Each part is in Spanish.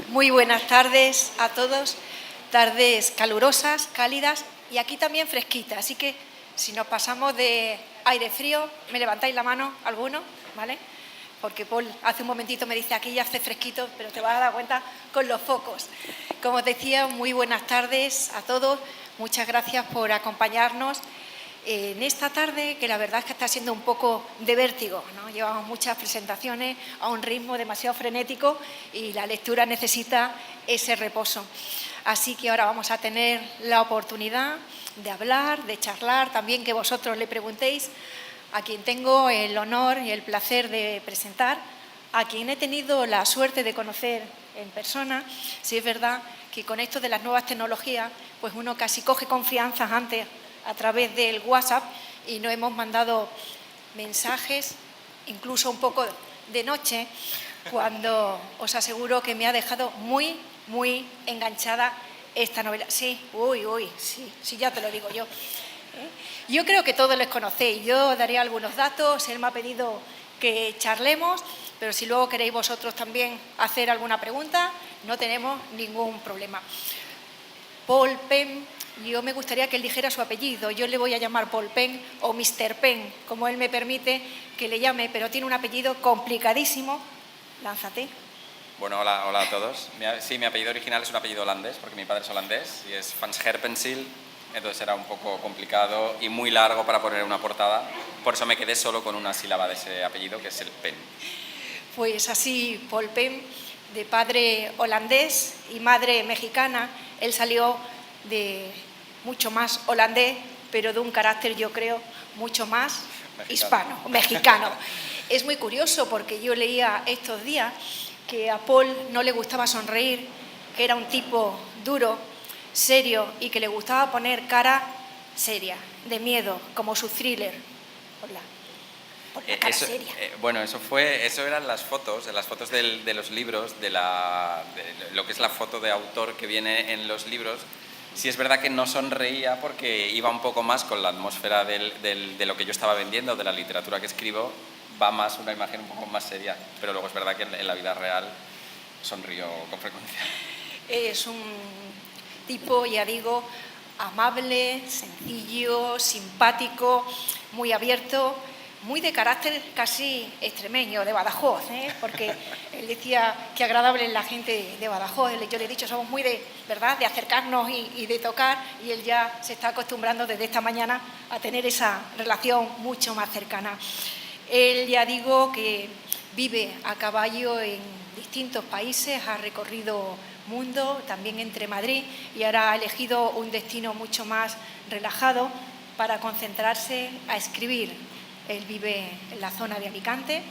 Muy buenas tardes a todos, tardes calurosas, cálidas y aquí también fresquitas, así que si nos pasamos de aire frío, me levantáis la mano alguno, ¿vale? Porque Paul hace un momentito me dice aquí ya hace fresquito, pero te vas a dar cuenta con los focos. Como os decía, muy buenas tardes a todos, muchas gracias por acompañarnos en esta tarde, que la verdad es que está siendo un poco de vértigo, ¿no? Llevamos muchas presentaciones a un ritmo demasiado frenético y la lectura necesita ese reposo. Así que ahora vamos a tener la oportunidad de hablar, de charlar, también que vosotros le preguntéis a quien tengo el honor y el placer de presentar, a quien he tenido la suerte de conocer en persona. Sí, es verdad que con esto de las nuevas tecnologías, pues uno casi coge confianza antes a través del WhatsApp y nos hemos mandado mensajes, incluso un poco de noche, cuando os aseguro que me ha dejado muy, muy enganchada esta novela. Sí, sí, ya te lo digo yo. Yo creo que todos les conocéis, yo daría algunos datos, él me ha pedido que charlemos, pero si luego queréis vosotros también hacer alguna pregunta, no tenemos ningún problema. Paul Penn, yo me gustaría que él dijera su apellido, yo le voy a llamar Paul Penn o Mr. Penn, como él me permite que le llame, pero tiene un apellido complicadísimo. Lánzate. Bueno, hola a todos. Sí, mi apellido original es un apellido holandés, porque mi padre es holandés y es Van Scherpenzeel, entonces era un poco complicado y muy largo para poner una portada, por eso me quedé solo con una sílaba de ese apellido, que es el Penn. Pues así, Paul Penn, de padre holandés y madre mexicana, él salió de mucho más holandés, pero de un carácter, yo creo, mucho más mexicano. Es muy curioso porque yo leía estos días que a Paul no le gustaba sonreír, que era un tipo duro, serio y que le gustaba poner cara seria, de miedo, como su thriller. Por la cara seria. Bueno, eso eran las fotos de los libros, de lo que es la foto de autor que viene en los libros. Sí es verdad que no sonreía porque iba un poco más con la atmósfera de lo que yo estaba vendiendo, de la literatura que escribo, va más una imagen un poco más seria, pero luego es verdad que en la vida real sonrío con frecuencia. Es un tipo, ya digo, amable, sencillo, simpático, muy abierto, muy de carácter casi extremeño, de Badajoz, porque él decía que agradable es la gente de Badajoz. Yo le he dicho, somos muy de, ¿verdad?, de acercarnos y de tocar, y él ya se está acostumbrando desde esta mañana a tener esa relación mucho más cercana. Él, ya digo, que vive a caballo en distintos países, ha recorrido mundo, también entre Madrid, y ahora ha elegido un destino mucho más relajado para concentrarse a escribir. Él vive en la zona de Alicante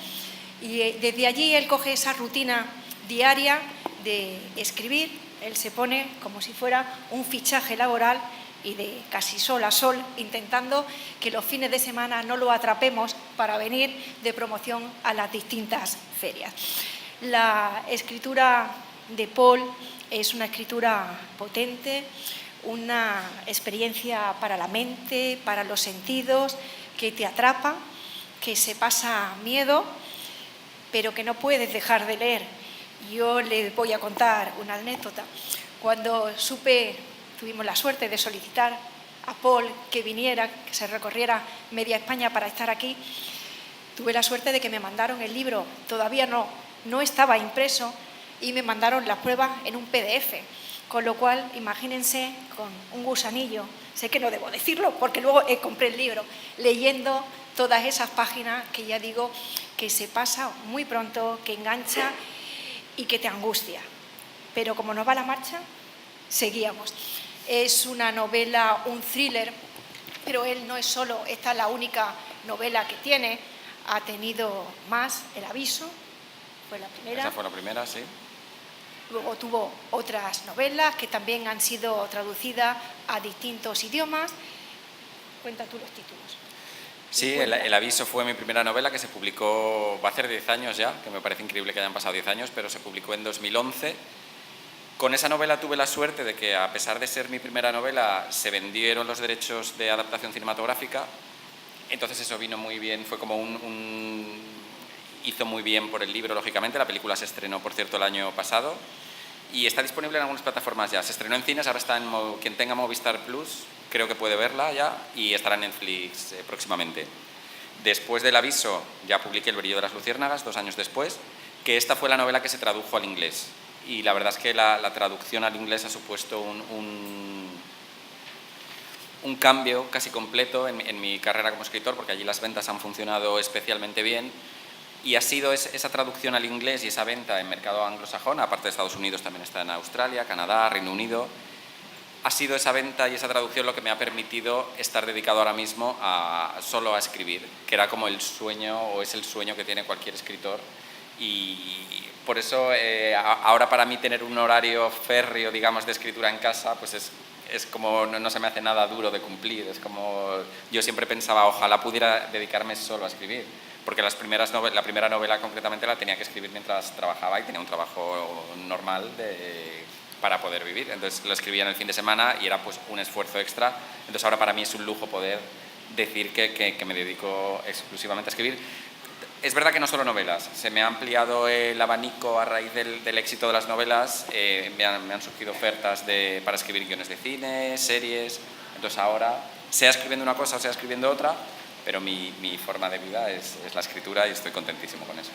y desde allí él coge esa rutina diaria de escribir. Él se pone como si fuera un fichaje laboral y de casi sol a sol, intentando que los fines de semana no lo atrapemos para venir de promoción a las distintas ferias. La escritura de Paul es una escritura potente, una experiencia para la mente, para los sentidos, que te atrapa, que se pasa miedo, pero que no puedes dejar de leer. Yo les voy a contar una anécdota. Cuando tuvimos la suerte de solicitar a Paul que viniera, que se recorriera media España para estar aquí, tuve la suerte de que me mandaron el libro, todavía no estaba impreso, y me mandaron las pruebas en un PDF, con lo cual, imagínense, con un gusanillo, sé que no debo decirlo porque luego compré el libro, leyendo todas esas páginas que ya digo que se pasa muy pronto, que engancha y que te angustia. Pero como nos va la marcha, seguíamos. Es una novela, un thriller, pero él no es solo, esta es la única novela que tiene, ha tenido más, El aviso, fue la primera. Esa fue la primera, sí. Luego tuvo otras novelas que también han sido traducidas a distintos idiomas. Cuenta tú los títulos. Sí, el aviso fue mi primera novela que se publicó, va a hacer 10 años ya, que me parece increíble que hayan pasado 10 años, pero se publicó en 2011. Con esa novela tuve la suerte de que, a pesar de ser mi primera novela, se vendieron los derechos de adaptación cinematográfica. Entonces eso vino muy bien, fue como hizo muy bien por el libro, lógicamente. La película se estrenó, por cierto, el año pasado. y está disponible en algunas plataformas ya. Se estrenó en cines, ahora está quien tenga Movistar Plus, creo que puede verla ya, y estará en Netflix próximamente. Después del aviso ya publiqué El brillo de las luciérnagas, 2 años después, que esta fue la novela que se tradujo al inglés. Y la verdad es que la traducción al inglés ha supuesto un cambio casi completo en mi carrera como escritor, porque allí las ventas han funcionado especialmente bien. Y ha sido esa traducción al inglés y esa venta en mercado anglosajón, aparte de Estados Unidos también está en Australia, Canadá, Reino Unido. Ha sido esa venta y esa traducción lo que me ha permitido estar dedicado ahora mismo solo a escribir, que era como el sueño, o es el sueño que tiene cualquier escritor. Y por eso ahora para mí tener un horario férreo, digamos, de escritura en casa, pues es como no se me hace nada duro de cumplir. Es como yo siempre pensaba, ojalá pudiera dedicarme solo a escribir, porque la primera novela concretamente la tenía que escribir mientras trabajaba y tenía un trabajo normal para poder vivir. Entonces lo escribía en el fin de semana y era pues un esfuerzo extra. Entonces ahora para mí es un lujo poder decir que me dedico exclusivamente a escribir. Es verdad que no solo novelas, se me ha ampliado el abanico a raíz del éxito de las novelas, me han surgido ofertas para escribir guiones de cine, series. Entonces ahora, sea escribiendo una cosa o sea escribiendo otra, pero mi forma de vida es la escritura y estoy contentísimo con eso.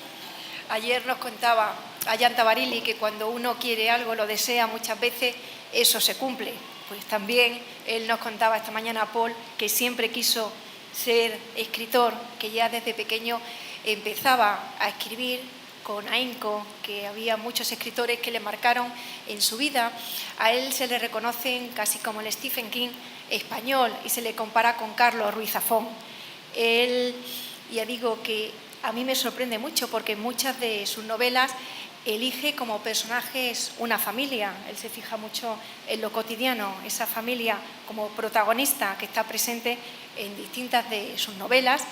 Ayer nos contaba Ayanta Barili que cuando uno quiere algo, lo desea, muchas veces eso se cumple. Pues también él nos contaba esta mañana, Paul, que siempre quiso ser escritor, que ya desde pequeño empezaba a escribir con ahínco, que había muchos escritores que le marcaron en su vida. A él se le reconocen casi como el Stephen King español y se le compara con Carlos Ruiz Zafón. Él, ya digo que a mí me sorprende mucho porque en muchas de sus novelas elige como personajes una familia. Él se fija mucho en lo cotidiano, esa familia como protagonista que está presente en distintas de sus novelas,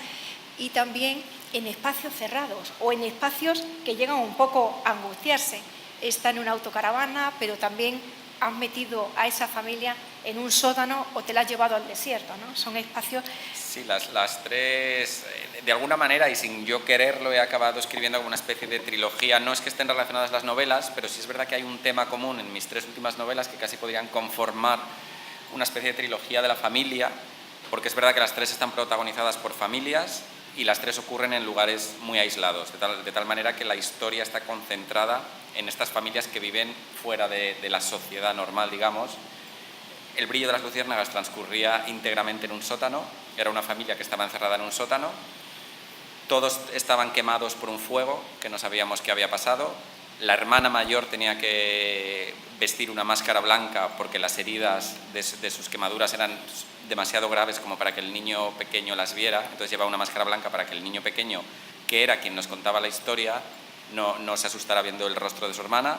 y también en espacios cerrados o en espacios que llegan un poco a angustiarse. Está en una autocaravana, pero también has metido a esa familia en un sótano o te la has llevado al desierto, ¿no? Son espacios... Sí, las tres, de alguna manera, y sin yo quererlo, he acabado escribiendo como una especie de trilogía. No es que estén relacionadas las novelas, pero sí es verdad que hay un tema común en mis 3 últimas novelas que casi podrían conformar una especie de trilogía de la familia, porque es verdad que las 3 están protagonizadas por familias y las 3 ocurren en lugares muy aislados, de tal manera que la historia está concentrada en estas familias que viven fuera de la sociedad normal, digamos. El brillo de las luciérnagas transcurría íntegramente en un sótano, era una familia que estaba encerrada en un sótano, todos estaban quemados por un fuego que no sabíamos qué había pasado, la hermana mayor tenía que vestir una máscara blanca porque las heridas de sus quemaduras eran demasiado graves como para que el niño pequeño las viera, entonces llevaba una máscara blanca para que el niño pequeño, que era quien nos contaba la historia, no se asustara viendo el rostro de su hermana,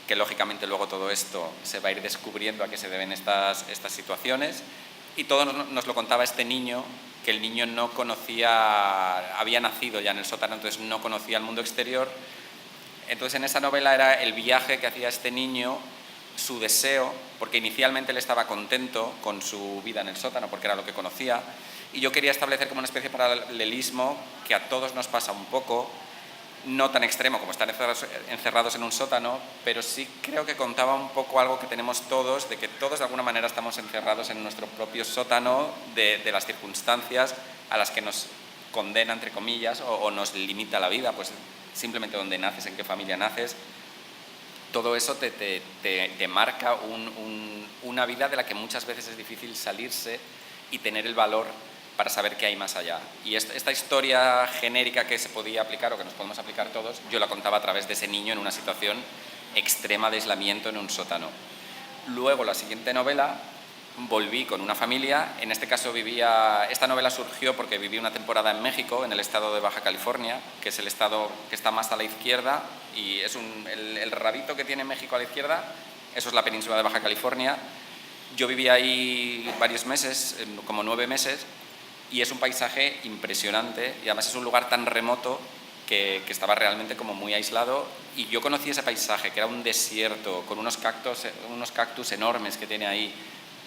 que lógicamente luego todo esto se va a ir descubriendo a qué se deben estas situaciones, y todo nos lo contaba este niño, que el niño no conocía, había nacido ya en el sótano, entonces no conocía el mundo exterior. Entonces en esa novela era el viaje que hacía este niño, su deseo, porque inicialmente él estaba contento con su vida en el sótano porque era lo que conocía, y yo quería establecer como una especie de paralelismo que a todos nos pasa un poco, no tan extremo como estar encerrados en un sótano, pero sí creo que contaba un poco algo que tenemos todos, de que todos de alguna manera estamos encerrados en nuestro propio sótano de las circunstancias a las que nos condena, entre comillas, o nos limita la vida, pues simplemente dónde naces, en qué familia naces. Todo eso te marca una vida de la que muchas veces es difícil salirse y tener el valor para saber qué hay más allá. Y esta historia genérica que se podía aplicar o que nos podemos aplicar todos, yo la contaba a través de ese niño en una situación extrema de aislamiento en un sótano. Luego, la siguiente novela, volví con una familia, en este caso esta novela surgió porque viví una temporada en México, en el estado de Baja California, que es el estado que está más a la izquierda, y es el rabito que tiene México a la izquierda, eso es la península de Baja California. Yo viví ahí varios meses, como 9 meses, y es un paisaje impresionante, y además es un lugar tan remoto que estaba realmente como muy aislado, y yo conocí ese paisaje, que era un desierto, con unos cactus enormes que tiene ahí,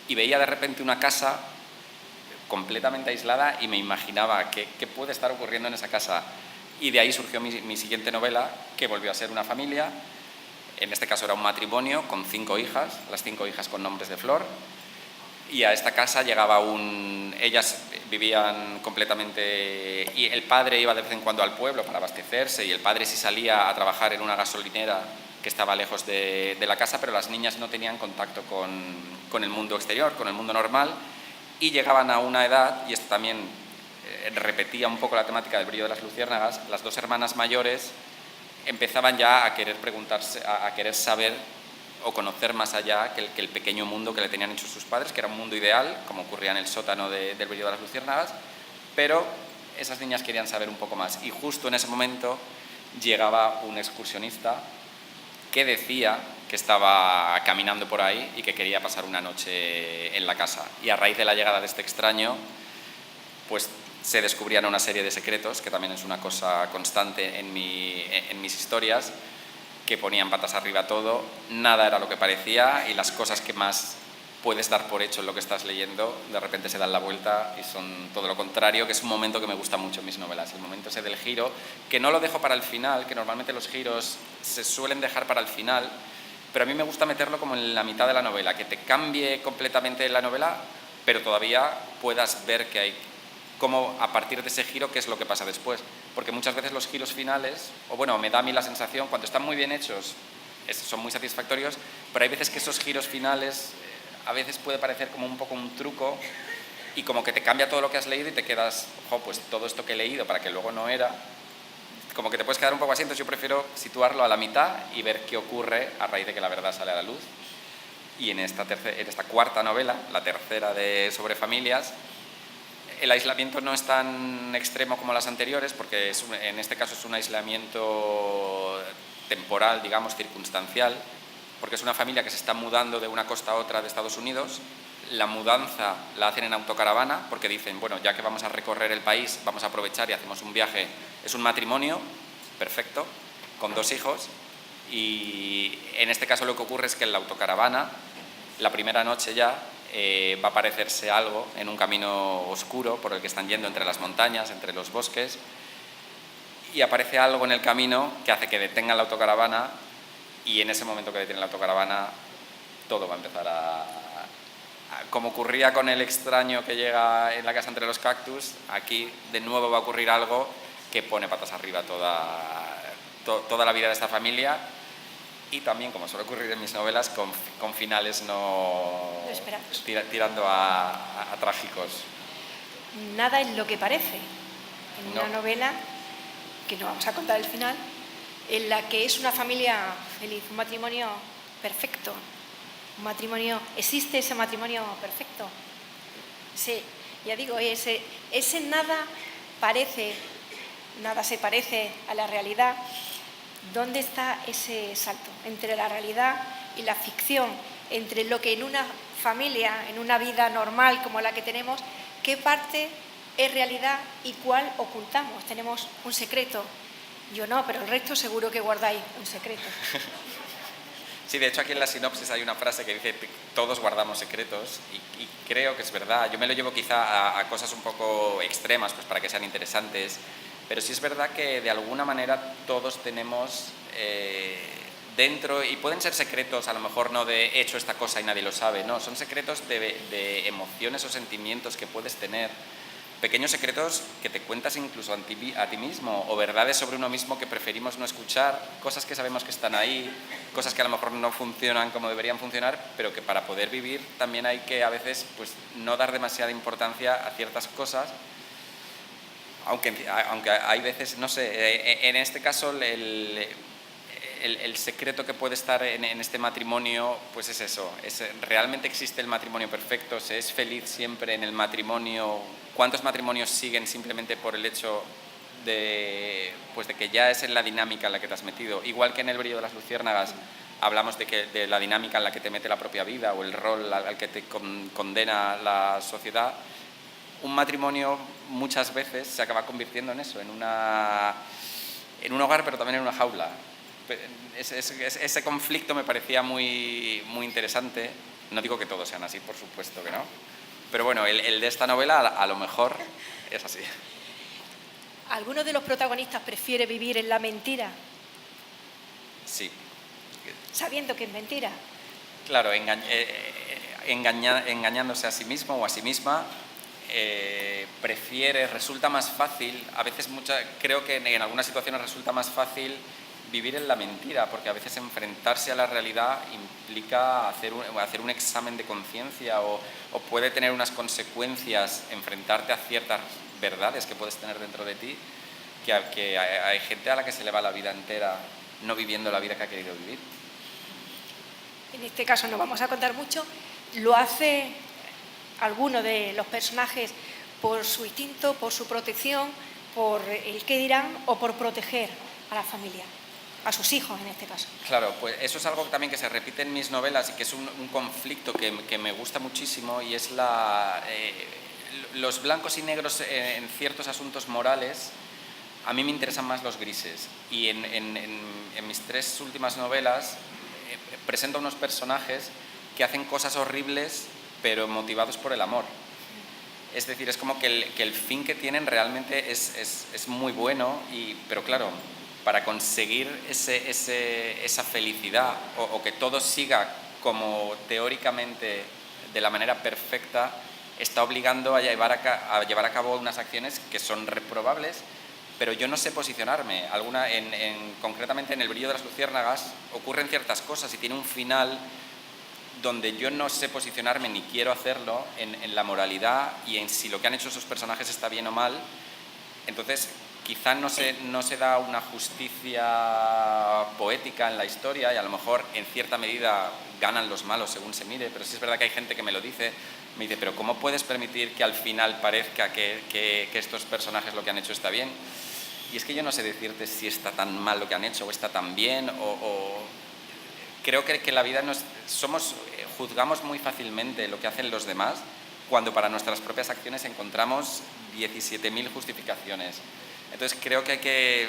y veía de repente una casa completamente aislada y me imaginaba qué puede estar ocurriendo en esa casa. Y de ahí surgió mi siguiente novela, que volvió a ser una familia. En este caso era un matrimonio con 5 hijas, las 5 hijas con nombres de flor, y a esta casa llegaba ellas vivían completamente, y el padre iba de vez en cuando al pueblo para abastecerse, y el padre sí salía a trabajar en una gasolinera que estaba lejos de la casa, pero las niñas no tenían contacto con el mundo exterior, con el mundo normal, y llegaban a una edad, y esto también repetía un poco la temática del brillo de las luciérnagas, las 2 hermanas mayores empezaban ya a querer preguntarse, a querer saber o conocer más allá que el pequeño mundo que le tenían hecho sus padres, que era un mundo ideal, como ocurría en el sótano del brillo de las luciérnagas, pero esas niñas querían saber un poco más. Y justo en ese momento llegaba un excursionista que decía que estaba caminando por ahí y que quería pasar una noche en la casa. Y a raíz de la llegada de este extraño, pues se descubrían una serie de secretos, que también es una cosa constante en mis historias, que ponían patas arriba todo, nada era lo que parecía y las cosas que más puedes dar por hecho en lo que estás leyendo, de repente se dan la vuelta y son todo lo contrario, que es un momento que me gusta mucho en mis novelas, el momento ese del giro, que no lo dejo para el final, que normalmente los giros se suelen dejar para el final, pero a mí me gusta meterlo como en la mitad de la novela, que te cambie completamente la novela, pero todavía puedas ver que hay cómo a partir de ese giro qué es lo que pasa después, porque muchas veces los giros finales, o bueno, me da a mí la sensación, cuando están muy bien hechos, son muy satisfactorios, pero hay veces que esos giros finales a veces puede parecer como un poco un truco y como que te cambia todo lo que has leído y te quedas, pues todo esto que he leído para que luego no era, como que te puedes quedar un poco así. Entonces yo prefiero situarlo a la mitad y ver qué ocurre a raíz de que la verdad sale a la luz. Y en esta cuarta novela, la tercera sobre familias, el aislamiento no es tan extremo como las anteriores, porque en este caso es un aislamiento temporal, digamos, circunstancial, porque es una familia que se está mudando de una costa a otra de Estados Unidos. La mudanza la hacen en autocaravana, porque dicen, bueno, ya que vamos a recorrer el país, vamos a aprovechar y hacemos un viaje. Es un matrimonio perfecto, con 2 hijos, y en este caso lo que ocurre es que en la autocaravana, la primera noche ya, va a aparecerse algo en un camino oscuro por el que están yendo entre las montañas, entre los bosques, y aparece algo en el camino que hace que detengan la autocaravana, y en ese momento que detienen la autocaravana todo va a empezar como ocurría con el extraño que llega en la casa entre los cactus, aquí de nuevo va a ocurrir algo que pone patas arriba toda la vida de esta familia. Y también, como suele ocurrir en mis novelas, con finales tirando a trágicos. Nada es lo que parece. En una No. novela, que no vamos a contar el final, en la que es una familia feliz, un matrimonio perfecto. ¿Existe ese matrimonio perfecto? Sí, ya digo, ese nada se parece a la realidad. ¿Dónde está ese salto entre la realidad y la ficción? Entre lo que en una familia, en una vida normal como la que tenemos, qué parte es realidad y cuál ocultamos. Tenemos un secreto. Yo no, pero el resto seguro que guardáis un secreto. Sí, de hecho aquí en la sinopsis hay una frase que dice todos guardamos secretos y creo que es verdad. Yo me lo llevo quizá a cosas un poco extremas, pues para que sean interesantes, pero sí es verdad que de alguna manera todos tenemos dentro, y pueden ser secretos a lo mejor no de he hecho esta cosa y nadie lo sabe, no, son secretos de emociones o sentimientos que puedes tener, pequeños secretos que te cuentas incluso a ti mismo, o verdades sobre uno mismo que preferimos no escuchar, cosas que sabemos que están ahí, cosas que a lo mejor no funcionan como deberían funcionar, pero que para poder vivir también hay que a veces pues, no dar demasiada importancia a ciertas cosas, aunque hay veces, no sé, en este caso el secreto que puede estar en este matrimonio, pues es eso, realmente existe el matrimonio perfecto, se es feliz siempre en el matrimonio. ¿Cuántos matrimonios siguen simplemente por el hecho de que ya es en la dinámica en la que te has metido? Igual que en El brillo de las luciérnagas hablamos de la dinámica en la que te mete la propia vida o el rol al que te condena la sociedad. Un matrimonio muchas veces se acaba convirtiendo en eso, en un hogar, pero también en una jaula. Ese conflicto me parecía muy, muy interesante. No digo que todos sean así, por supuesto que no. Pero bueno, el de esta novela a lo mejor es así. ¿Alguno de los protagonistas prefiere vivir en la mentira? Sí. sabiendo que es mentira. Claro, engañándose a sí mismo o a sí misma, resulta más fácil, a veces creo que en algunas situaciones resulta más fácil vivir en la mentira, porque a veces enfrentarse a la realidad implica hacer un examen de conciencia o puede tener unas consecuencias enfrentarte a ciertas verdades que puedes tener dentro de ti, que hay gente a la que se le va la vida entera no viviendo la vida que ha querido vivir. En este caso no vamos a contar mucho, lo hace alguno de los personajes por su instinto, por su protección, por el qué dirán o por proteger a la familia, a sus hijos en este caso. Claro, pues eso es algo también que se repite en mis novelas y que es un conflicto que me gusta muchísimo, y es los blancos y negros en ciertos asuntos morales. A mí me interesan más los grises, y en mis 3 últimas novelas presento a unos personajes que hacen cosas horribles pero motivados por el amor. Es decir, es como que el fin que tienen realmente es muy bueno, pero claro, para conseguir esa felicidad o que todo siga como teóricamente de la manera perfecta, está obligando a llevar a cabo unas acciones que son reprobables, pero yo no sé posicionarme. Concretamente en El brillo de las luciérnagas ocurren ciertas cosas y tiene un final donde yo no sé posicionarme ni quiero hacerlo en la moralidad y en si lo que han hecho esos personajes está bien o mal. Entonces quizá no se da una justicia poética en la historia, y a lo mejor en cierta medida ganan los malos según se mire, pero sí es verdad que hay gente que me dice, pero ¿cómo puedes permitir que al final parezca que estos personajes lo que han hecho está bien? Y es que yo no sé decirte si está tan mal lo que han hecho o está tan bien, creo que la vida juzgamos muy fácilmente lo que hacen los demás, cuando para nuestras propias acciones encontramos 17.000 justificaciones. Entonces creo que hay que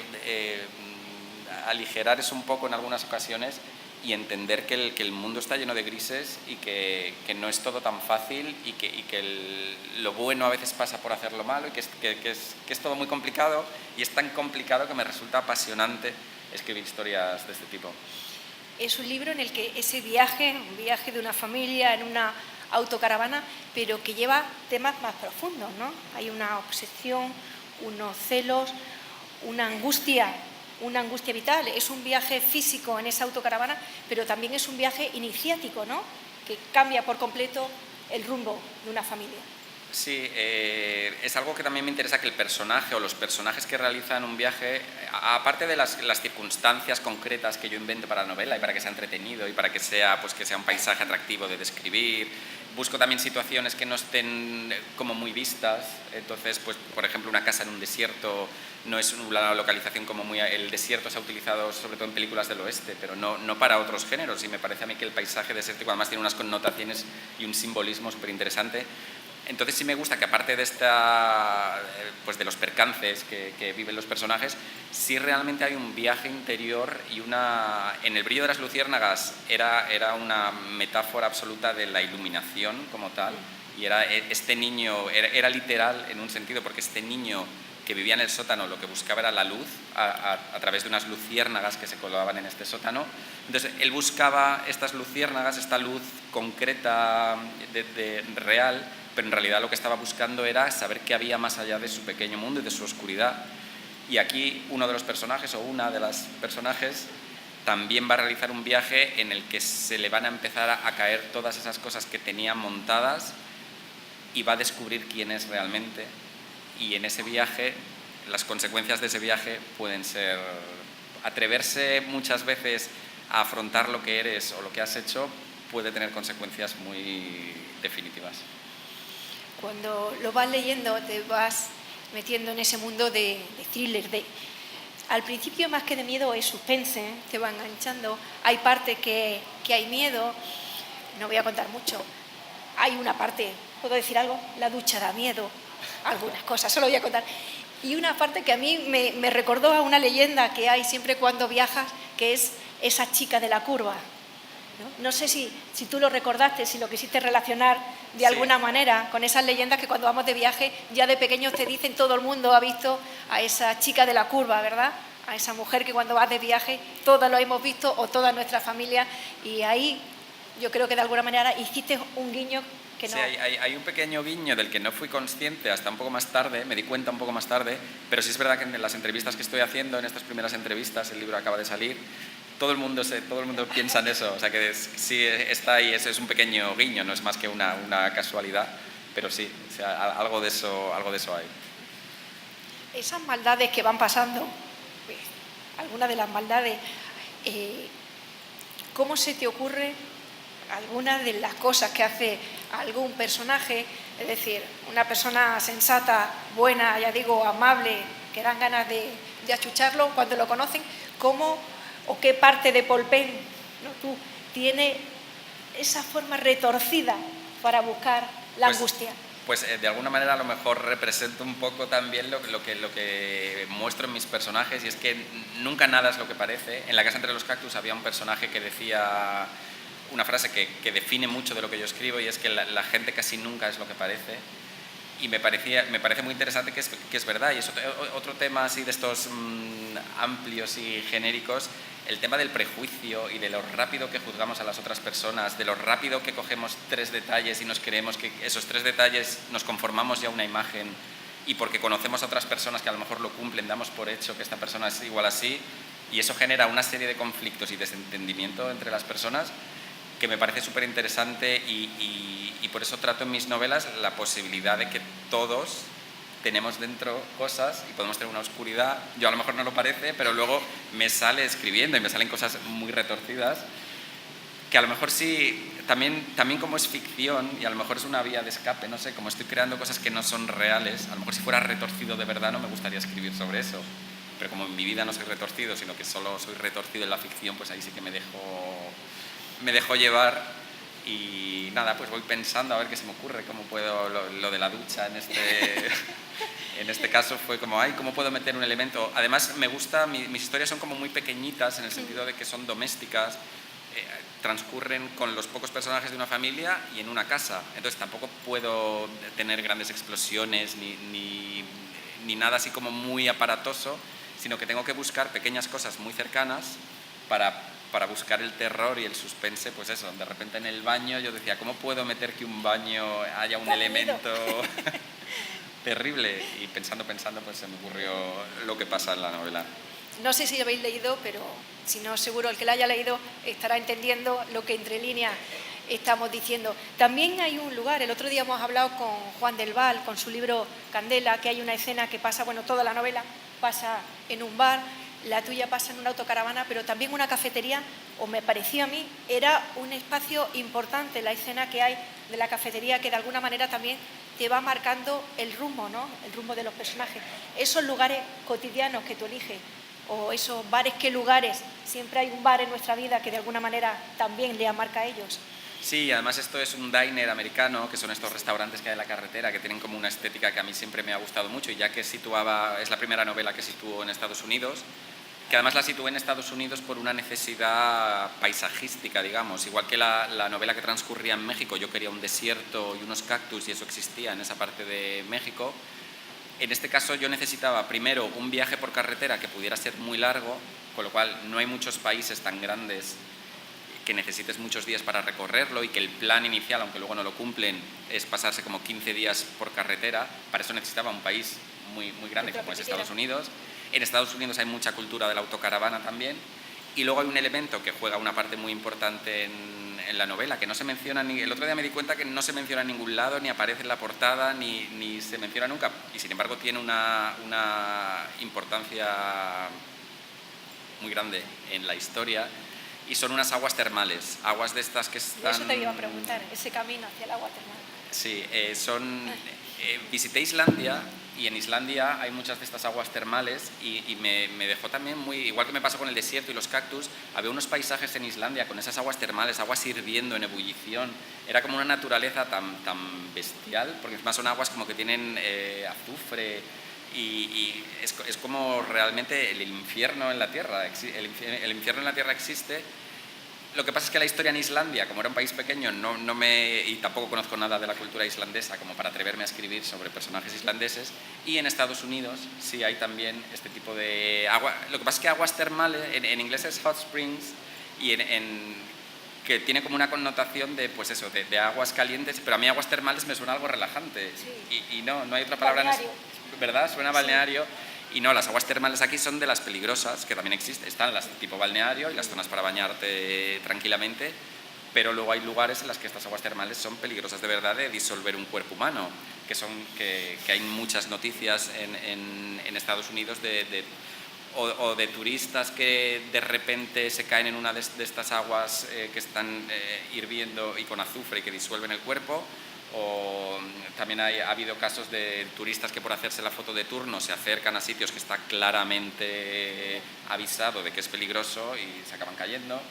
aligerar eso un poco en algunas ocasiones y entender que el mundo está lleno de grises y que no es todo tan fácil, y que lo bueno a veces pasa por hacer lo malo, y que es todo muy complicado, y es tan complicado que me resulta apasionante escribir historias de este tipo. Es un libro en el que ese viaje, un viaje de una familia en una autocaravana, pero que lleva temas más profundos, ¿no? Hay una obsesión, unos celos, una angustia vital. Es un viaje físico en esa autocaravana, pero también es un viaje iniciático, ¿no? Que cambia por completo el rumbo de una familia. Sí, es algo que también me interesa, que el personaje o los personajes que realizan un viaje, aparte de las circunstancias concretas que yo invento para la novela y para que sea entretenido y para que sea un paisaje atractivo de describir, busco también situaciones que no estén como muy vistas. Entonces, pues, por ejemplo, una casa en un desierto no es una localización como muy... El desierto se ha utilizado sobre todo en películas del oeste, pero no para otros géneros, y me parece a mí que el paisaje desértico además tiene unas connotaciones y un simbolismo súper interesante. Entonces sí me gusta que, aparte de de los percances que viven los personajes, sí realmente hay un viaje interior y en El brillo de las luciérnagas era una metáfora absoluta de la iluminación como tal, y este niño era literal en un sentido, porque este niño que vivía en el sótano lo que buscaba era la luz a través de unas luciérnagas que se colocaban en este sótano. Entonces él buscaba estas luciérnagas, esta luz concreta real, pero en realidad lo que estaba buscando era saber qué había más allá de su pequeño mundo y de su oscuridad. Y aquí uno de los personajes, o una de las personajes, también va a realizar un viaje en el que se le van a empezar a caer todas esas cosas que tenía montadas, y va a descubrir quién es realmente. Y en ese viaje, las consecuencias de ese viaje pueden ser atreverse muchas veces a afrontar lo que eres o lo que has hecho, puede tener consecuencias muy definitivas. Cuando lo vas leyendo te vas metiendo en ese mundo de thriller. Al principio, más que de miedo, es suspense, ¿eh? Te va enganchando. Hay partes que hay miedo, no voy a contar mucho. Hay una parte, ¿puedo decir algo? La ducha da miedo, algunas cosas, solo voy a contar. Y una parte que a mí me recordó a una leyenda que hay siempre cuando viajas, que es esa chica de la curva. No sé si tú lo recordaste, si lo quisiste relacionar de alguna manera con esas leyendas que cuando vamos de viaje ya de pequeños te dicen, todo el mundo ha visto a esa chica de la curva, ¿verdad? a esa mujer que cuando vas de viaje, todas lo hemos visto o toda nuestra familia, y ahí yo creo que de alguna manera hiciste un guiño que no... Sí, hay un pequeño guiño del que no fui consciente hasta un poco más tarde, me di cuenta un poco más tarde, pero sí es verdad que en las entrevistas que estoy haciendo, en estas primeras entrevistas, el libro acaba de salir, todo el mundo piensa en eso, o sea que sí está ahí, ese es un pequeño guiño, no es más que una casualidad, pero sí, o sea, algo de eso hay. Esas maldades que van pasando, pues, algunas de las maldades, ¿cómo se te ocurre algunas de las cosas que hace algún personaje? Es decir, una persona sensata, buena, ya digo, amable, que dan ganas de achucharlo cuando lo conocen, ¿cómo o qué parte de Paul Penn, ¿no?, tú tiene esa forma retorcida para buscar la angustia? Pues de alguna manera a lo mejor represento un poco también lo que muestro en mis personajes, y es que nunca nada es lo que parece. En La casa entre los cactus había un personaje que decía una frase que define mucho de lo que yo escribo, y es que la gente casi nunca es lo que parece. Y me parece muy interesante que es verdad. Y es otro tema así de estos amplios y genéricos, el tema del prejuicio y de lo rápido que juzgamos a las otras personas, de lo rápido que cogemos 3 detalles y nos creemos que esos 3 detalles nos conformamos ya una imagen, y porque conocemos a otras personas que a lo mejor lo cumplen, damos por hecho que esta persona es igual así, y eso genera una serie de conflictos y desentendimiento entre las personas que me parece súper interesante, y por eso trato en mis novelas la posibilidad de que todos tenemos dentro cosas y podemos tener una oscuridad. Yo a lo mejor no lo parece, pero luego me sale escribiendo y me salen cosas muy retorcidas que a lo mejor sí, también como es ficción y a lo mejor es una vía de escape, no sé, como estoy creando cosas que no son reales, a lo mejor si fuera retorcido de verdad no me gustaría escribir sobre eso, pero como en mi vida no soy retorcido, sino que solo soy retorcido en la ficción, pues ahí sí que me dejo llevar. Y nada, pues voy pensando a ver qué se me ocurre, cómo puedo, lo de la ducha en este caso fue como, ¿cómo puedo meter un elemento? Además me gusta, mis historias son como muy pequeñitas en el sentido de que son domésticas, transcurren con los pocos personajes de una familia y en una casa, entonces tampoco puedo tener grandes explosiones ni nada así como muy aparatoso, sino que tengo que buscar pequeñas cosas muy cercanas para buscar el terror y el suspense. Pues eso, de repente en el baño yo decía, ¿cómo puedo meter que un baño haya un elemento terrible? Y pensando, pues se me ocurrió lo que pasa en la novela. No sé si habéis leído, pero si no, seguro el que la haya leído estará entendiendo lo que entre líneas estamos diciendo. También hay un lugar, el otro día hemos hablado con Juan del Val, con su libro Candela, que hay una escena que pasa, bueno, toda la novela pasa en un bar, la tuya pasa en una autocaravana, pero también una cafetería, o me pareció a mí, era un espacio importante, la escena que hay de la cafetería, que de alguna manera también te va marcando el rumbo, ¿no?, el rumbo de los personajes. Esos lugares cotidianos que tú eliges, o esos bares, ¿qué lugares? Siempre hay un bar en nuestra vida que de alguna manera también le marca a ellos. Sí, además esto es un diner americano, que son estos restaurantes que hay en la carretera, que tienen como una estética que a mí siempre me ha gustado mucho, y ya que es la primera novela que sitúo en Estados Unidos, que además la situé en Estados Unidos por una necesidad paisajística, digamos. Igual que la novela que transcurría en México, yo quería un desierto y unos cactus, y eso existía en esa parte de México. En este caso yo necesitaba primero un viaje por carretera que pudiera ser muy largo, con lo cual no hay muchos países tan grandes que necesites muchos días para recorrerlo, y que el plan inicial, aunque luego no lo cumplen, es pasarse como 15 días por carretera. Para eso necesitaba un país muy, muy grande como es Estados Unidos. En Estados Unidos hay mucha cultura de la autocaravana también, y luego hay un elemento que juega una parte muy importante en la novela, que no se menciona, el otro día me di cuenta que no se menciona en ningún lado, ni aparece en la portada, ni se menciona nunca, y sin embargo tiene una importancia muy grande en la historia, y son unas aguas termales, aguas de estas que están... Eso te iba a preguntar, ese camino hacia el agua termal. Sí, visité Islandia, y en Islandia hay muchas de estas aguas termales, y me dejó también muy... Igual que me pasó con el desierto y los cactus, había unos paisajes en Islandia con esas aguas termales, aguas hirviendo en ebullición. Era como una naturaleza tan bestial, porque encima son aguas como que tienen azufre, y es como realmente el infierno en la tierra. El infierno en la tierra existe. Lo que pasa es que la historia en Islandia, como era un país pequeño, y tampoco conozco nada de la cultura islandesa como para atreverme a escribir sobre personajes islandeses. Y en Estados Unidos sí hay también este tipo de agua. Lo que pasa es que aguas termales, en inglés es hot springs, y que tiene como una connotación de, pues eso, de aguas calientes, pero a mí aguas termales me suena algo relajante. Sí. Y no hay otra palabra Balneario. ¿verdad? Suena a balneario. Sí. Y no, las aguas termales aquí son de las peligrosas, que también existen. Están las tipo balneario y las zonas para bañarte tranquilamente, pero luego hay lugares en las que estas aguas termales son peligrosas de verdad, de disolver un cuerpo humano, que hay muchas noticias en Estados Unidos o de turistas que de repente se caen en una de estas aguas que están hirviendo y con azufre y que disuelven el cuerpo. O también ha habido casos de turistas que por hacerse la foto de turno se acercan a sitios que está claramente avisado de que es peligroso y se acaban cayendo.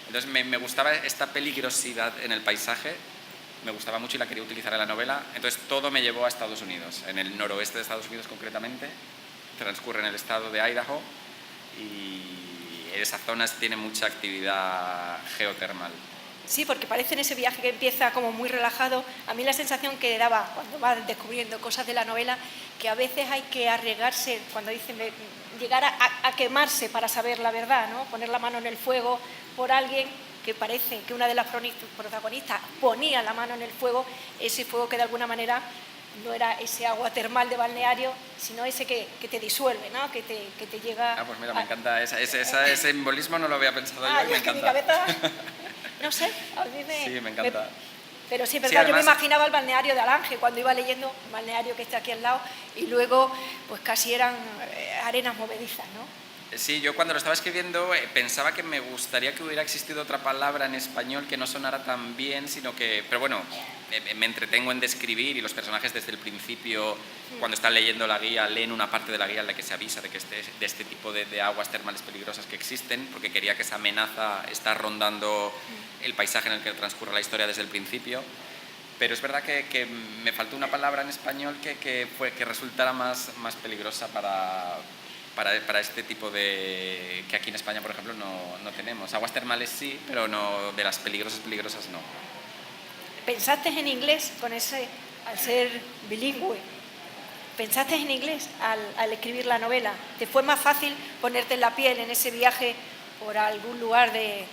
Entonces me gustaba esta peligrosidad en el paisaje, me gustaba mucho y la quería utilizar en la novela. Entonces todo me llevó a Estados Unidos, en el noroeste de Estados Unidos concretamente. Transcurre en el estado de Idaho y esa zona tiene mucha actividad geotermal. Sí, porque parece en ese viaje que empieza como muy relajado. A mí la sensación que daba cuando vas descubriendo cosas de la novela, que a veces hay que arriesgarse, cuando dicen llegar a quemarse para saber la verdad, ¿no? Poner la mano en el fuego por alguien que parece que una de las protagonistas ponía la mano en el fuego, ese fuego que de alguna manera no era ese agua termal de balneario, sino ese que te disuelve, ¿no? que te llega... Ah, pues mira, me encanta ese simbolismo, no lo había pensado yo y me encanta. Mi cabeza, no sé, a mí Sí, me encanta. Pero sí, es verdad, Sí, además, yo me imaginaba el balneario de Alange cuando iba leyendo, el balneario que está aquí al lado, y luego pues casi eran arenas movedizas, ¿no? Sí, yo cuando lo estaba escribiendo pensaba que me gustaría que hubiera existido otra palabra en español que no sonara tan bien, sino que... Pero bueno, me entretengo en describir y los personajes desde el principio, cuando están leyendo la guía, leen una parte de la guía en la que se avisa de que de este tipo de aguas termales peligrosas que existen, porque quería que esa amenaza está rondando el paisaje en el que transcurre la historia desde el principio. Pero es verdad que me faltó una palabra en español que resultara más peligrosa para este tipo que aquí en España, por ejemplo, no tenemos. Aguas termales sí, pero no, de las peligrosas no. ¿Pensaste en inglés al ser bilingüe? ¿Pensaste en inglés al escribir la novela? ¿Te fue más fácil ponerte en la piel en ese viaje por algún lugar de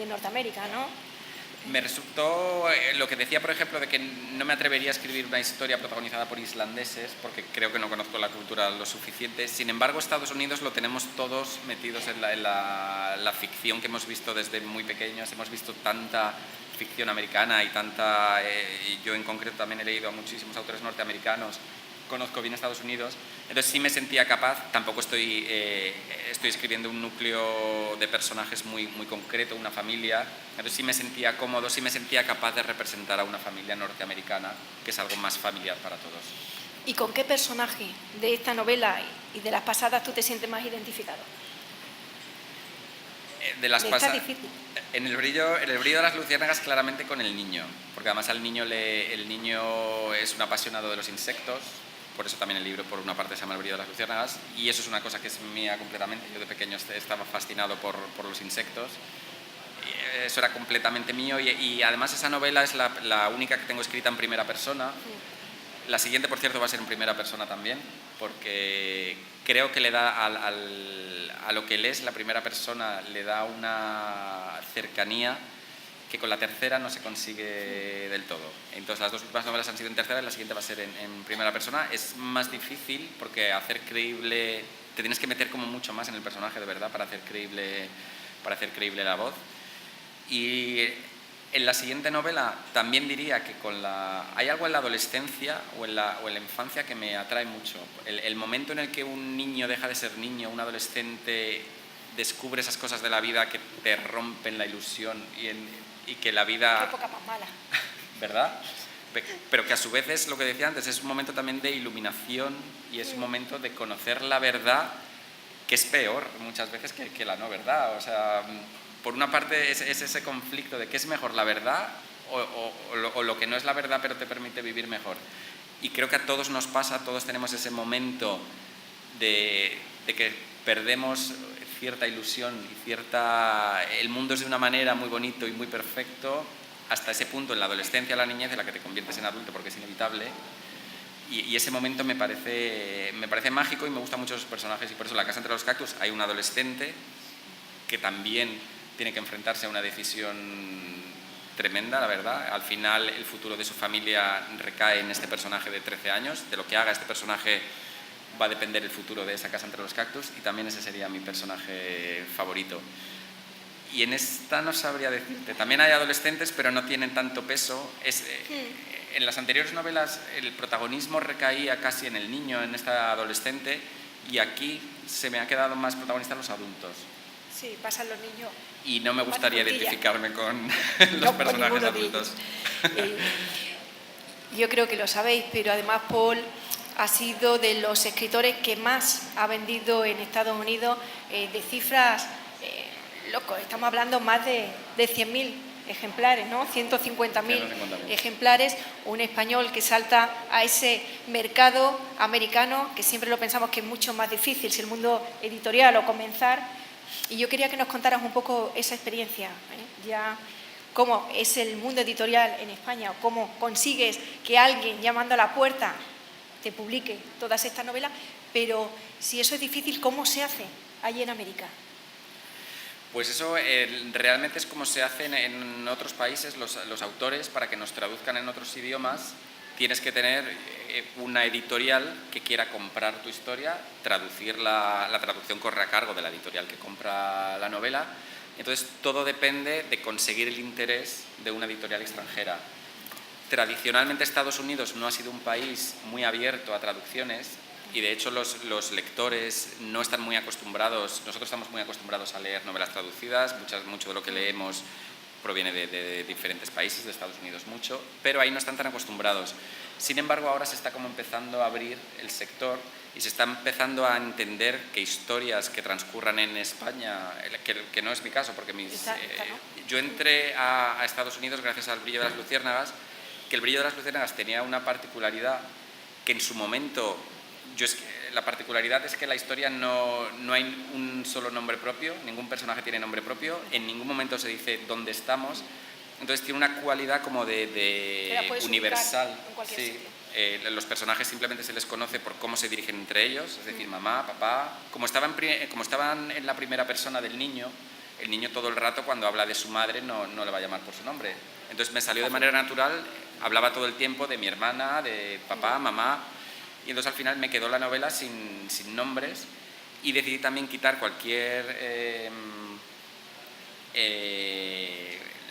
Norteamérica, no? Me resultó lo que decía, por ejemplo, de que no me atrevería a escribir una historia protagonizada por islandeses porque creo que no conozco la cultura lo suficiente. Sin embargo, Estados Unidos lo tenemos todos metidos en la ficción que hemos visto desde muy pequeños. Hemos visto tanta ficción americana y yo en concreto también he leído a muchísimos autores norteamericanos. Conozco bien Estados Unidos, entonces sí me sentía capaz. Tampoco estoy escribiendo un núcleo de personajes muy concreto, una familia, entonces sí me sentía cómodo, sí me sentía capaz de representar a una familia norteamericana, que es algo más familiar para todos. ¿Y con qué personaje de esta novela y de las pasadas tú te sientes más identificado? Está difícil. En el brillo de las luciérnagas claramente con el niño, porque además el niño es un apasionado de los insectos. Por eso también el libro, por una parte, se llama El brillo de las luciérnagas, y eso es una cosa que es mía completamente. Yo de pequeño estaba fascinado por los insectos, y eso era completamente mío, y además esa novela es la única que tengo escrita en primera persona. La siguiente, por cierto, va a ser en primera persona también, porque creo que le da a lo que lees la primera persona, le da una cercanía que con la tercera no se consigue del todo. Entonces las dos últimas novelas han sido en tercera y la siguiente va a ser en primera persona. Es más difícil porque te tienes que meter como mucho más en el personaje de verdad para hacer creíble la voz. Y en la siguiente novela también diría que hay algo en la adolescencia o en la infancia que me atrae mucho. El momento en el que un niño deja de ser niño, un adolescente descubre esas cosas de la vida que te rompen la ilusión y que la vida... Qué época más mala. ¿Verdad? Pero que a su vez es lo que decía antes, es un momento también de iluminación y es un momento de conocer la verdad, que es peor muchas veces que la no verdad. O sea, por una parte es ese conflicto de qué es mejor, la verdad o lo que no es la verdad pero te permite vivir mejor. Y creo que a todos nos pasa, todos tenemos ese momento de que perdemos cierta ilusión y cierta... El mundo es de una manera muy bonito y muy perfecto, hasta ese punto en la adolescencia, la niñez, en la que te conviertes en adulto porque es inevitable. Y ese momento me parece mágico y me gustan mucho los personajes, y por eso en La casa entre los cactus hay un adolescente que también tiene que enfrentarse a una decisión tremenda, la verdad. Al final el futuro de su familia recae en este personaje de 13 años. De lo que haga este personaje va a depender el futuro de esa casa entre los cactus, y también ese sería mi personaje favorito. Y en esta no sabría decirte. También hay adolescentes, pero no tienen tanto peso. En las anteriores novelas el protagonismo recaía casi en el niño, en esta adolescente, y aquí se me ha quedado más protagonista en los adultos. Sí, pasan los niños. Y no me gustaría identificarme con los personajes adultos. Yo creo que lo sabéis, pero además Paul ha sido de los escritores que más ha vendido en Estados Unidos, de cifras locos. Estamos hablando más de 100.000 ejemplares, ¿no? 150.000 ejemplares. Un español que salta a ese mercado americano, que siempre lo pensamos que es mucho más difícil, si el mundo editorial o comenzar. Y yo quería que nos contaras un poco esa experiencia, ya cómo es el mundo editorial en España, o cómo consigues que alguien llamando a la puerta te publique todas estas novelas, pero si eso es difícil, ¿cómo se hace allí en América? Pues eso realmente es como se hace en otros países. Los autores, para que nos traduzcan en otros idiomas, tienes que tener una editorial que quiera comprar tu historia, la traducción corre a cargo de la editorial que compra la novela. Entonces todo depende de conseguir el interés de una editorial extranjera. Tradicionalmente Estados Unidos no ha sido un país muy abierto a traducciones, y de hecho los lectores no están muy acostumbrados. Nosotros estamos muy acostumbrados a leer novelas traducidas, mucho de lo que leemos proviene de diferentes países, de Estados Unidos mucho, pero ahí no están tan acostumbrados. Sin embargo, ahora se está como empezando a abrir el sector y se está empezando a entender que historias que transcurran en España, que no es mi caso, porque yo entré a Estados Unidos gracias al Brillo de las Luciérnagas, que el Brillo de las Luciérnagas tenía una particularidad que en su momento... La particularidad es que la historia no hay un solo nombre propio, ningún personaje tiene nombre propio, en ningún momento se dice dónde estamos, entonces tiene una cualidad como de universal. Sí, los personajes simplemente se les conoce por cómo se dirigen entre ellos, es decir, mamá, papá. Como estaban en la primera persona del niño, el niño todo el rato cuando habla de su madre no le va a llamar por su nombre. Entonces me salió de manera natural, hablaba todo el tiempo de mi hermana, de papá, mamá. Y entonces al final me quedó la novela sin nombres, y decidí también quitar cualquier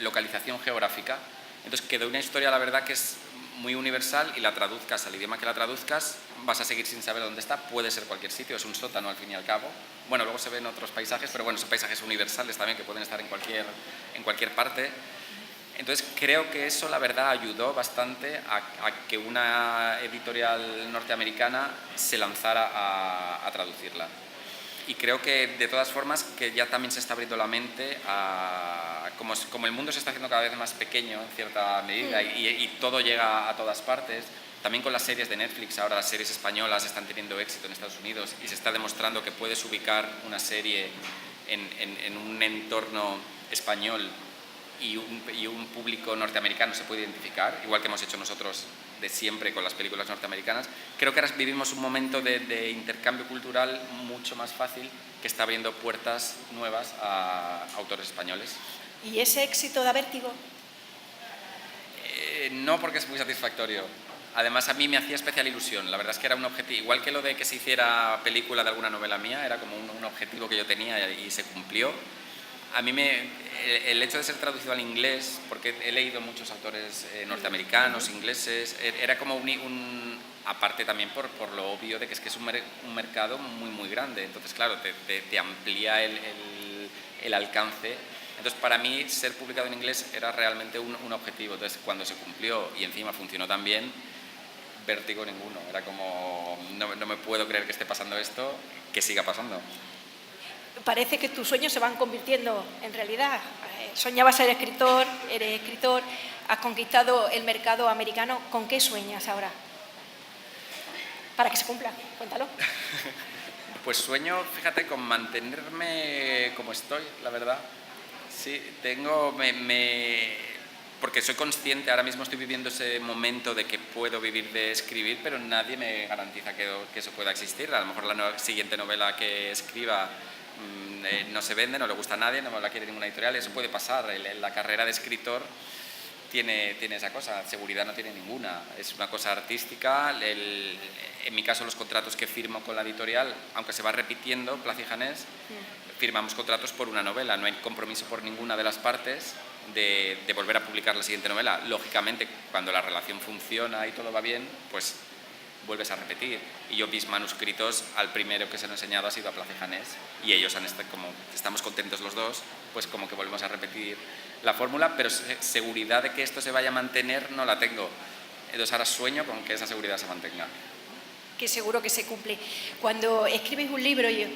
localización geográfica. Entonces quedó una historia, la verdad, que es muy universal, y la traduzcas al idioma que la traduzcas, vas a seguir sin saber dónde está. Puede ser cualquier sitio, es un sótano al fin y al cabo. Bueno, luego se ven otros paisajes, pero bueno, son paisajes universales también que pueden estar en cualquier parte. Entonces creo que eso, la verdad, ayudó bastante a que una editorial norteamericana se lanzara a traducirla. Y creo que, de todas formas, que ya también se está abriendo la mente como el mundo se está haciendo cada vez más pequeño en cierta medida, y todo llega a todas partes. También con las series de Netflix, ahora las series españolas están teniendo éxito en Estados Unidos, y se está demostrando que puedes ubicar una serie en un entorno español y un público norteamericano se puede identificar, igual que hemos hecho nosotros de siempre con las películas norteamericanas. Creo que ahora vivimos un momento de intercambio cultural mucho más fácil, que está abriendo puertas nuevas a autores españoles. ¿Y ese éxito da vértigo? No, porque es muy satisfactorio. Además, a mí me hacía especial ilusión. La verdad es que era un objetivo, igual que lo de que se hiciera película de alguna novela mía, era como un objetivo que yo tenía y se cumplió. A mí el hecho de ser traducido al inglés, porque he leído muchos autores norteamericanos, ingleses, era como aparte también por lo obvio de que es un mercado muy, muy grande. Entonces, claro, te amplía el alcance. Entonces, para mí, ser publicado en inglés era realmente un objetivo. Entonces, cuando se cumplió y encima funcionó tan bien, vértigo ninguno. Era como, no me puedo creer que esté pasando esto, que siga pasando. Parece que tus sueños se van convirtiendo en realidad. Soñabas ser escritor, eres escritor, has conquistado el mercado americano. ¿Con qué sueñas ahora? Para que se cumpla, cuéntalo. Pues sueño, fíjate, con mantenerme como estoy, la verdad. Sí, porque soy consciente, ahora mismo estoy viviendo ese momento de que puedo vivir de escribir, pero nadie me garantiza que eso pueda existir. A lo mejor la siguiente novela que escriba no se vende, no le gusta a nadie, no la quiere ninguna editorial, eso puede pasar. La carrera de escritor tiene esa cosa, seguridad no tiene ninguna, es una cosa artística. En mi caso, los contratos que firmo con la editorial, aunque se va repitiendo, Plaza y Janés, firmamos contratos por una novela, no hay compromiso por ninguna de las partes de volver a publicar la siguiente novela. Lógicamente, cuando la relación funciona y todo va bien, pues vuelves a repetir. Y yo mis manuscritos, al primero que se lo he enseñado ha sido a Plaza y Janés, y ellos como estamos contentos los dos, pues como que volvemos a repetir la fórmula, pero seguridad de que esto se vaya a mantener no la tengo. Entonces ahora sueño con que esa seguridad se mantenga. Que seguro que se cumple. Cuando escribes un libro y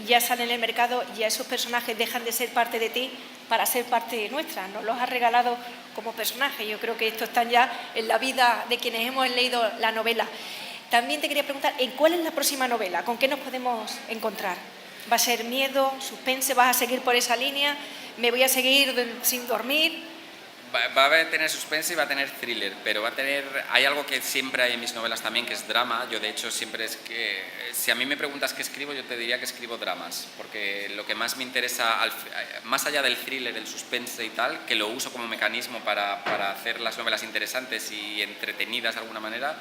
ya sale en el mercado, ya esos personajes dejan de ser parte de ti para ser parte nuestra. Nos los has regalado como personajes. Yo creo que estos están ya en la vida de quienes hemos leído la novela. También te quería preguntar, ¿en cuál es la próxima novela? ¿Con qué nos podemos encontrar? ¿Va a ser miedo, suspense? ¿Vas a seguir por esa línea? ¿Me voy a seguir sin dormir? Va a tener suspense y va a tener thriller, pero hay algo que siempre hay en mis novelas también, que es drama. Yo, de hecho, siempre si a mí me preguntas qué escribo, yo te diría que escribo dramas, porque lo que más me interesa, más allá del thriller, el suspense y tal, que lo uso como mecanismo para hacer las novelas interesantes y entretenidas de alguna manera,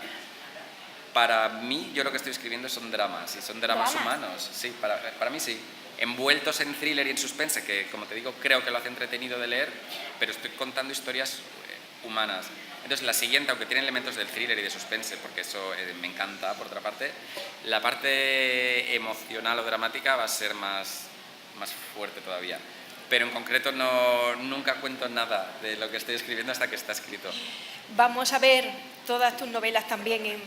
para mí, yo lo que estoy escribiendo son dramas, y son dramas humanos. Sí, para mí sí. Envueltos en thriller y en suspense, que, como te digo, creo que lo hace entretenido de leer, pero estoy contando historias humanas. Entonces, la siguiente, aunque tiene elementos del thriller y de suspense, porque eso me encanta, por otra parte, la parte emocional o dramática va a ser más fuerte todavía. Pero en concreto nunca cuento nada de lo que estoy escribiendo hasta que está escrito. Vamos a ver todas tus novelas también en...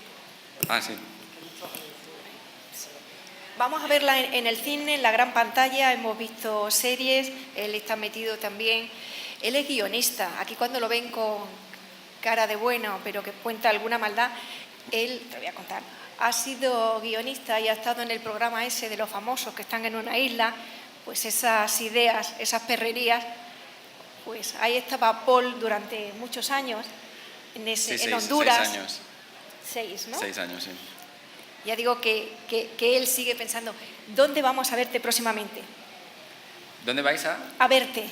Ah, sí. Vamos a verla en el cine, en la gran pantalla, hemos visto series, él está metido también. Él es guionista, aquí cuando lo ven con cara de bueno, pero que cuenta alguna maldad, él, te voy a contar, ha sido guionista y ha estado en el programa ese de los famosos que están en una isla, pues esas ideas, esas perrerías, pues ahí estaba Paul durante muchos años, en Honduras. 6 años. 6, ¿no? 6 años, sí. Ya digo que él sigue pensando, ¿dónde vamos a verte próximamente? ¿Dónde vais a? A verte.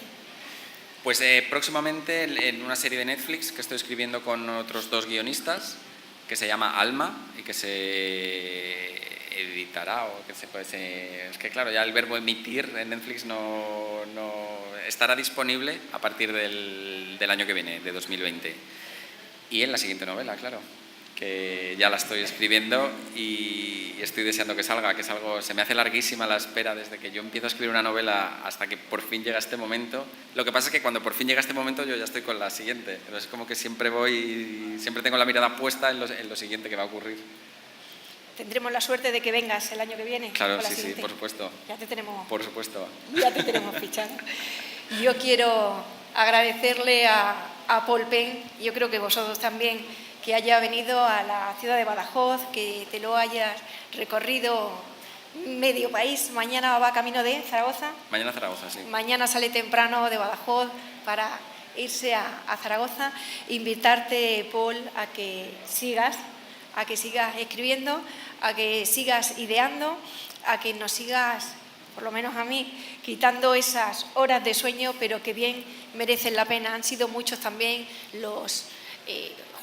Pues próximamente en una serie de Netflix que estoy escribiendo con otros 2 guionistas, que se llama Alma y que se editará, o que es que claro, ya el verbo emitir en Netflix no estará disponible a partir del año que viene, de 2020. Y en la siguiente novela, claro, que ya la estoy escribiendo y estoy deseando que salga, se me hace larguísima la espera desde que yo empiezo a escribir una novela hasta que por fin llega este momento. Lo que pasa es que cuando por fin llega este momento yo ya estoy con la siguiente, entonces es como que siempre tengo la mirada puesta en lo siguiente que va a ocurrir. Tendremos la suerte de que vengas el año que viene. Claro, sí, por supuesto. Ya te tenemos. Por supuesto. Ya te tenemos fichado. Yo quiero agradecerle a Paul Penn, yo creo que vosotros también, que haya venido a la ciudad de Badajoz, que te lo hayas recorrido medio país. Mañana va camino de Zaragoza. Mañana Zaragoza, sí. Mañana sale temprano de Badajoz para irse a Zaragoza. Invitarte, Paul, a que sigas escribiendo, a que sigas ideando, a que nos sigas, por lo menos a mí, quitando esas horas de sueño, pero que bien merecen la pena. Han sido muchos también los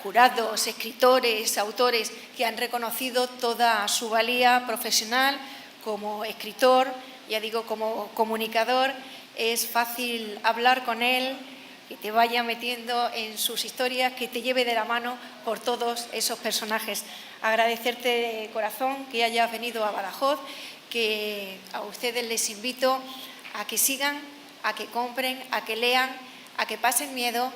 jurados, escritores, autores que han reconocido toda su valía profesional como escritor, ya digo, como comunicador. Es fácil hablar con él, que te vaya metiendo en sus historias, que te lleve de la mano por todos esos personajes. Agradecerte de corazón que hayas venido a Badajoz, que a ustedes les invito a que sigan, a que compren, a que lean, a que pasen miedo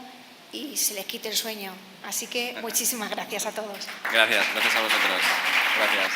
y se les quite el sueño. Así que muchísimas gracias a todos. Gracias a vosotros. Gracias.